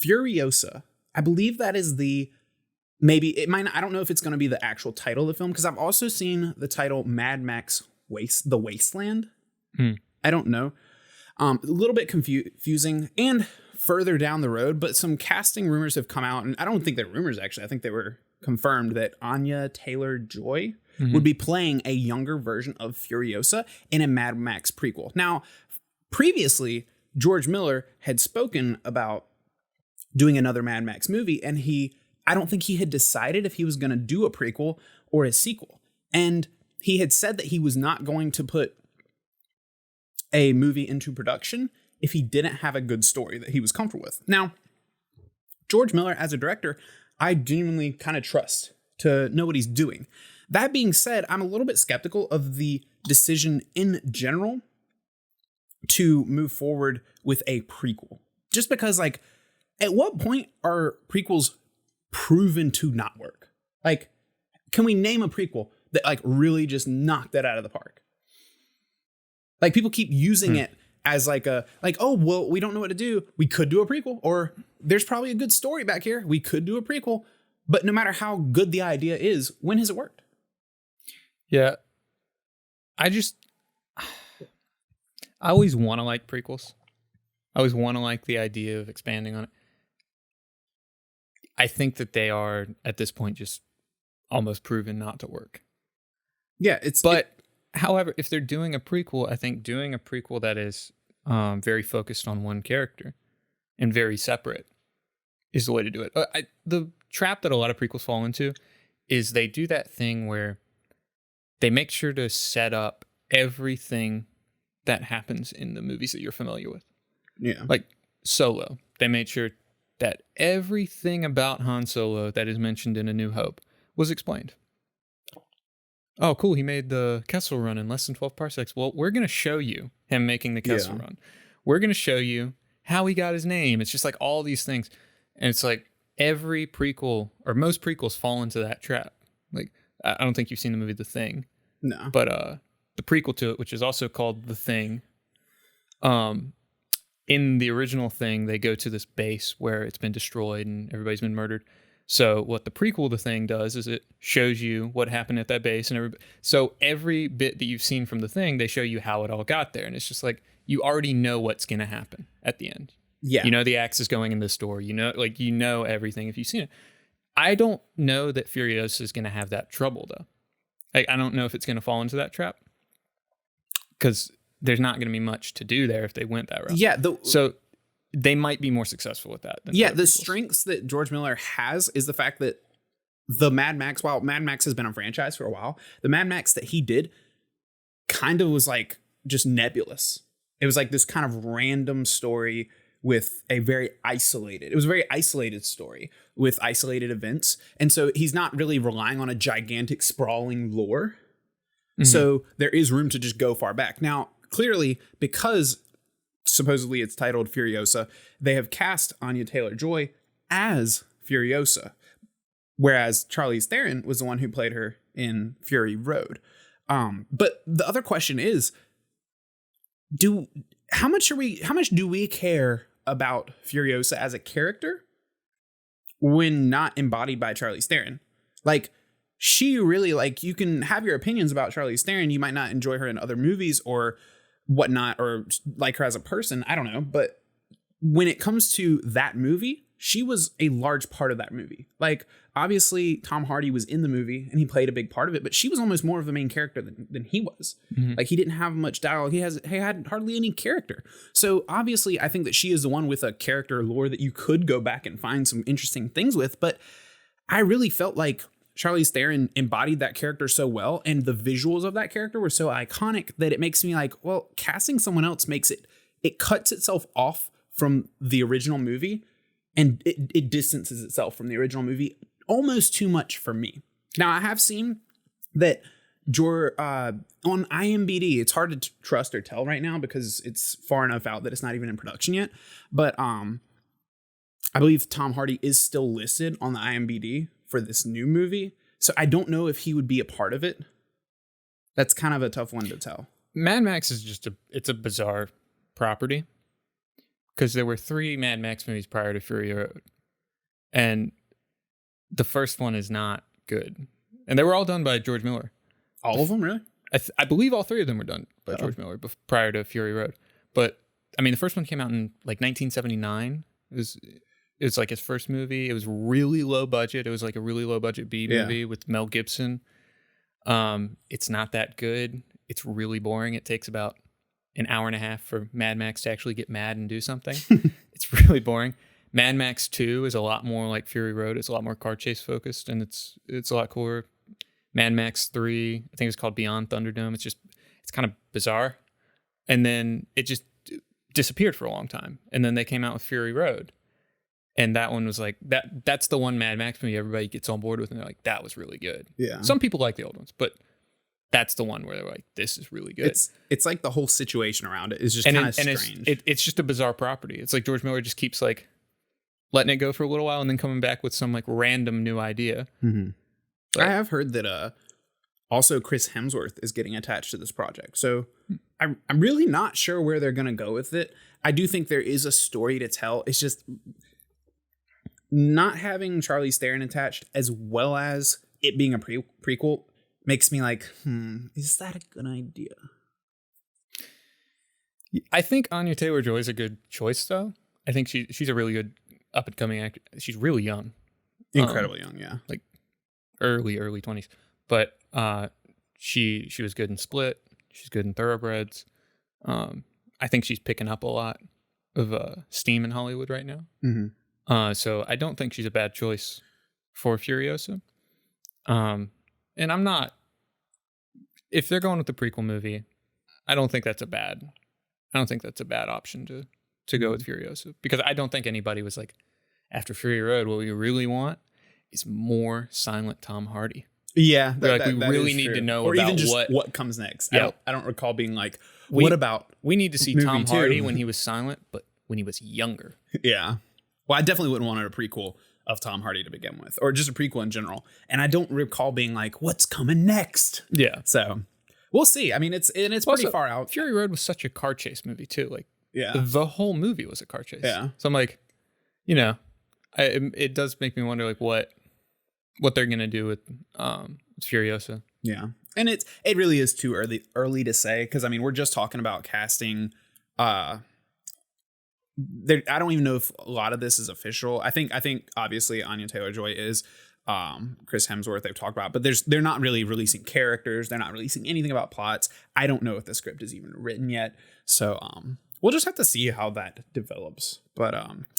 Furiosa. I believe that is maybe it might not, I don't know if it's going to be the actual title of the film, because I've also seen the title Mad Max The Wasteland. I don't know. A little bit confusing and further down the road, but some casting rumors have come out, and I don't think they're rumors actually. I think they were confirmed that Anya Taylor-Joy would be playing a younger version of Furiosa in a Mad Max prequel. Now, previously, George Miller had spoken about doing another Mad Max movie, and I don't think he had decided if he was going to do a prequel or a sequel. And he had said that he was not going to put a movie into production if he didn't have a good story that he was comfortable with. Now, George Miller as a director, I genuinely kind of trust to know what he's doing. That being said, I'm a little bit skeptical of the decision in general to move forward with a prequel. Just because, like, at what point are prequels proven to not work? Like, can we name a prequel that, like, really just knocked that out of the park? Like, people keep using it as oh, well, we don't know what to do. We could do a prequel, or there's probably a good story back here. We could do a prequel. But no matter how good the idea is, when has it worked? Yeah. I always want to like prequels. I always want to like the idea of expanding on it. I think that they are, at this point, just almost proven not to work. Yeah, however, if they're doing a prequel, I think doing a prequel that is very focused on one character and very separate is the way to do it. The trap that a lot of prequels fall into is they do that thing where they make sure to set up everything that happens in the movies that you're familiar with. Yeah. Like Solo. They made sure that everything about Han Solo that is mentioned in A New Hope was explained. Oh, cool. He made the Kessel Run in less than 12 parsecs. Well, we're going to show you him making the Kessel Run. We're going to show you how he got his name. It's just like all these things. And it's like every prequel, or most prequels, fall into that trap. Like, I don't think you've seen the movie The Thing. No. But the prequel to it, which is also called The Thing, in the original Thing, they go to this base where it's been destroyed and everybody's been murdered. So what the prequel The Thing does is it shows you what happened at that base, and so every bit that you've seen from The Thing, they show you how it all got there, and it's just like you already know what's going to happen at the end. Yeah, you know the axe is going in this door. You know everything if you've seen it. I don't know that Furiosa is going to have that trouble though. Like, I don't know if it's going to fall into that trap because there's not going to be much to do there if they went that route. Yeah, so they might be more successful with that. The strengths that George Miller has is the fact that the Mad Max, while Mad Max has been a franchise for a while, the Mad Max that he did kind of was like just nebulous. It was like this kind of random story with a very isolated story with isolated events. And so he's not really relying on a gigantic sprawling lore. Mm-hmm. So there is room to just go far back. Now, clearly, because supposedly it's titled Furiosa, they have cast Anya Taylor-Joy as Furiosa, whereas Charlize Theron was the one who played her in Fury Road. But the other question is, how much do we care about Furiosa as a character when not embodied by Charlize Theron? Like, she really, like, you can have your opinions about Charlize Theron. You might not enjoy her in other movies or whatnot, or like her as a person. I don't know. But when it comes to that movie, she was a large part of that movie. Like, obviously, Tom Hardy was in the movie and he played a big part of it, but she was almost more of the main character than he was. Mm-hmm. Like, he didn't have much dialogue. He had hardly any character. So obviously, I think that she is the one with a character lore that you could go back and find some interesting things with. But I really felt like Charlize Theron embodied that character so well, and the visuals of that character were so iconic that it makes me like, well, casting someone else makes it cuts itself off from the original movie, and it distances itself from the original movie almost too much for me. Now, I have seen that on IMDb, it's hard to trust or tell right now because it's far enough out that it's not even in production yet. But I believe Tom Hardy is still listed on the IMDb for this new movie. So I don't know if he would be a part of it. That's kind of a tough one to tell. Mad Max is it's a bizarre property because there were 3 Mad Max movies prior to Fury Road, and the first one is not good, and they were all done by George Miller. All of them, really? I believe all 3 of them were done by George Miller prior to Fury Road. But I mean, the first one came out in like 1979. It was like his first movie. It was really low budget. It was like a really low budget B movie with Mel Gibson. It's not that good. It's really boring. It takes about an hour and a half for Mad Max to actually get mad and do something. It's really boring. Mad Max 2 is a lot more like Fury Road. It's a lot more car chase focused, and it's a lot cooler. Mad Max 3, I think it's called Beyond Thunderdome. It's kind of bizarre. And then it just disappeared for a long time. And then they came out with Fury Road. And that one was like, that's the one Mad Max movie everybody gets on board with, and they're like, that was really good. Yeah. Some people like the old ones, but that's the one where they're like, this is really good. It's like the whole situation around it is just kind of strange. It's just a bizarre property. It's like George Miller just keeps like letting it go for a little while and then coming back with some like random new idea. Mm-hmm. I have heard that also Chris Hemsworth is getting attached to this project. So I'm really not sure where they're going to go with it. I do think there is a story to tell. It's just not having Charlize Theron attached, as well as it being a prequel, makes me like, is that a good idea? I think Anya Taylor-Joy is a good choice, though. I think she's a really good up-and-coming actor. She's really young. Incredibly young, yeah. Like early 20s. But she was good in Split. She's good in Thoroughbreds. I think she's picking up a lot of steam in Hollywood right now. Mm-hmm. So I don't think she's a bad choice for Furiosa. And I'm not. If they're going with the prequel movie, I don't think that's a bad option to go with Furiosa, because I don't think anybody was like, after Fury Road, what we really want is more silent Tom Hardy. Yeah, we really need to know, or about even just what comes next. Yeah. I don't recall being like, what about we need to see Tom Hardy when he was silent, but when he was younger. Yeah. Well, I definitely wouldn't want a prequel of Tom Hardy to begin with, or just a prequel in general. And I don't recall being like, what's coming next? Yeah. So we'll see. I mean, it's pretty far out. Fury Road was such a car chase movie too. Like, yeah, the whole movie was a car chase. Yeah. So I'm like, it does make me wonder like what they're gonna do with Furiosa. Yeah, and it really is too early to say, because I mean, we're just talking about casting. I don't even know if a lot of this is official. I think obviously Anya Taylor-Joy is. Chris Hemsworth they've talked about, but they're not really releasing characters. They're not releasing anything about plots. I don't know if the script is even written yet. So we'll just have to see how that develops. But